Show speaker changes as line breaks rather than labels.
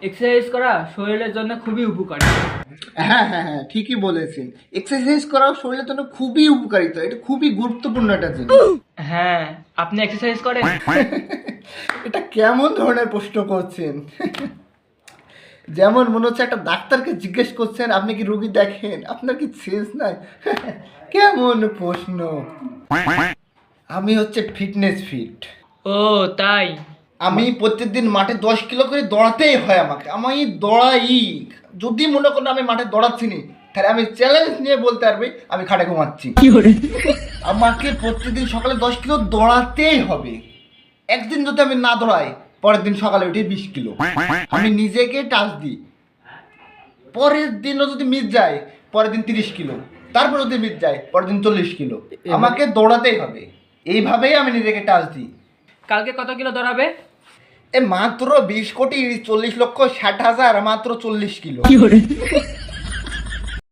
Exercise করা শরীরের জন্য খুবই উপকারী।
হ্যাঁ হ্যাঁ হ্যাঁ, ঠিকই বলেছেন। এক্সারসাইজ করা শরীরের জন্য খুবই উপকারিতা, এটা খুবই গুরুত্বপূর্ণ একটা জিনিস।
হ্যাঁ, আপনি এক্সারসাইজ করেন?
এটা কেমন ধরনের প্রশ্ন করছেন? যেমন মনে হচ্ছে একটা ডাক্তারকে জিজ্ঞেস করছেন আপনি কি রোগী দেখেন, আপনার কি সেন্স নাই? কেমন প্রশ্ন? আমি হচ্ছে ফিটনেস ফিট।
ও তাই?
আমি প্রত্যেকদিন মাঠে 10 কিলো করে দৌড়াতেই হয় আমাকে, আমি দৌড়াই। যদি মনে করেন আমি মাঠে দৌড়াচ্ছি নি, তাহলে আমি চ্যালেঞ্জ নিয়ে বলতে পারবি আমি খাটে ঘুমাচ্ছি। আমাকে প্রত্যেকদিন সকালে 10 কিলো দৌড়াতেই হবে। একদিন যদি আমি না দৌড়াই, পরের দিন সকালে উঠে 20 কিলো আমি নিজেকে টাচ দিই। পরের দিনও যদি মিস যায়, পরের দিন 30 কিলো, তারপর যদি মিস যায় পরের দিন 40 কিলো। আমাকে দৌড়াতেই হবে, এইভাবেই আমি নিজেকে টাচ দিই।
কালকে কত কিলো দৌড়াবে?
মাত্র 20 কোটি 40 লক্ষ 60 হাজার, মাত্র 40 কিলো।